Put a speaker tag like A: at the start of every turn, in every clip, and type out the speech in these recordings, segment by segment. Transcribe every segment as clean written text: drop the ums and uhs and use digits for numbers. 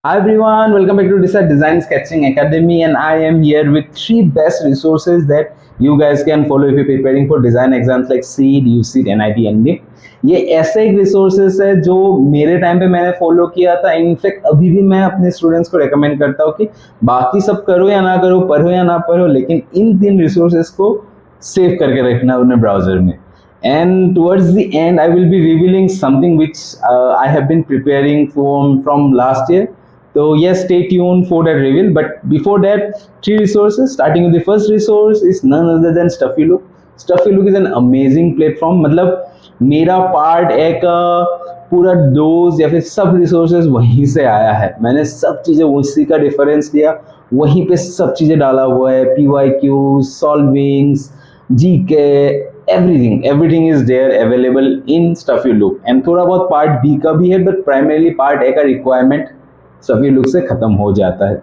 A: Hi everyone, welcome back to Decide Design Sketching Academy, and I am here with three best resources that you guys can follow if you're preparing for design exams like CEET, UCEET, NIT, NDIC. ये ऐसे एक resources है जो मेरे time पे मैंने follow किया था। इनफैक्ट अभी भी मैं अपने स्टूडेंट्स को रेकमेंड करता हूँ कि बाकी सब करो या ना करो, पढ़ो या ना पढ़ो, लेकिन इन तीन रिसोर्सेज को सेव करके रखना अपने ब्राउजर में. And towards the end, I will be revealing something which I have been preparing from last year. So yes, stay tuned for that reveal. But before that, three resources. Starting with the first resource is none other than Stuffy Look. Stuffy Look is an amazing platform. मतलब मेरा part एक पूरा dose या फिर सब resources वहीं से आया है. मैंने सब चीज़ें उसी का रेफरेंस लिया, वहीं पे सब चीज़ें डाला हुआ है. PYQ, सॉल्विंग्स, GK, everything is there available in Stuffy Look. And थोड़ा बहुत पार्ट बी का भी है, बट प्राइमरली पार्ट ए का रिक्वायरमेंट Stuffy Look से खत्म हो जाता है.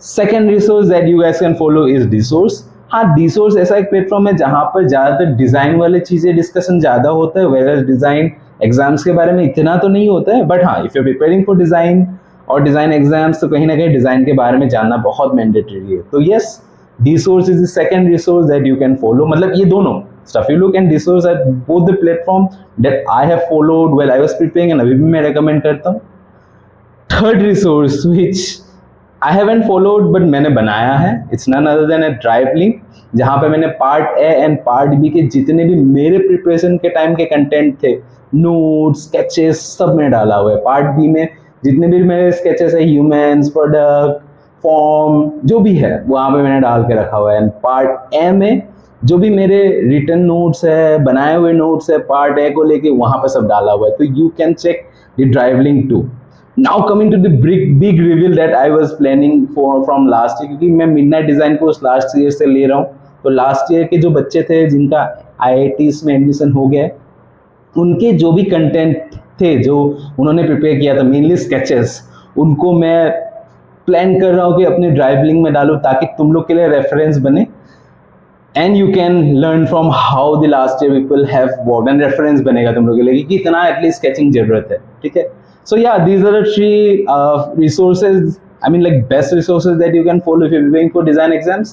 A: Second resource that you guys can follow is the source. हाँ, डिसोर्स ऐसा एक प्लेटफॉर्म है जहाँ पर ज़्यादातर डिज़ाइन वाले चीज़ें डिस्कशन ज़्यादा होता है, वेयर डिज़ाइन एग्जाम्स के बारे में इतना तो नहीं होता है. बट हाँ, if you are preparing for design और डिज़ाइन एग्जाम्स तो कहीं ना कहीं डिज़ाइन के बारे में जानना बहुत मैंडेटरी है. तो yes, the source is the second resource that you can follow. मतलब ये दोनों Stuffy Look and Resource are both the platform that I have followed while I was preparing, and अभी भी मैं recommend करता हूँ. Third resource which I haven't followed but मैंने बनाया है, it's none other than a drive link, जहाँ पे मैंने part A and part B के जितने भी मेरे प्रिपरेशन के टाइम के कंटेंट थे, नोट्स, स्केचेस, सब मैंने डाला हुआ है. पार्ट बी में जितने भी मेरे स्केचेस है, ह्यूमन्स, प्रोडक्ट, फॉर्म, जो भी है वहाँ पे मैंने डाल के रखा हुआ है. एंड पार्ट ए में जो भी मेरे रिटर्न नोट्स है, बनाए हुए नोट्स है, पार्ट ए को लेके वहाँ पे सब डाला हुआ है. तो you can check the drive link too. Now coming to the big reveal that I was planning for from last year, क्योंकि मैं midnight design course last year से ले रहा हूँ. तो लास्ट ईयर के जो बच्चे थे जिनका IITs में एडमिशन हो गया, उनके जो भी कंटेंट थे जो उन्होंने प्रिपेयर किया था, मेनली स्केचेस, उनको मैं प्लान कर रहा हूँ कि अपने ड्राइव लिंक में डालूँ ताकि तुम लोग के लिए रेफरेंस बने. And you can learn from how the last year people have worked, and reference बनेगा तुम लोगों के लिए कि कितना एटलीस्ट स्केचिंग जरूरत है. ठीक है. So yeah, these are the three resources, I mean like best resources that you can follow if you're preparing for design exams.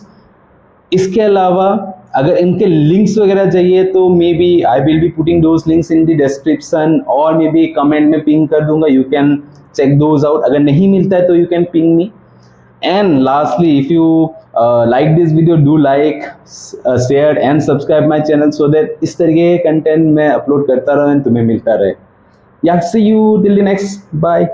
A: इसके अलावा अगर इनके लिंक्स वगैरह चाहिए तो maybe I will be putting those links in the description, और maybe comment में ping कर दूंगा. You can check those out. अगर नहीं मिलता है तो you can ping me. And lastly, if you like this video, do like, share and subscribe my channel so that इस तरह के कंटेंट मैं अपलोड करता रहूँ तुम्हें मिलता रहे. Yeah, see you till the next. Bye.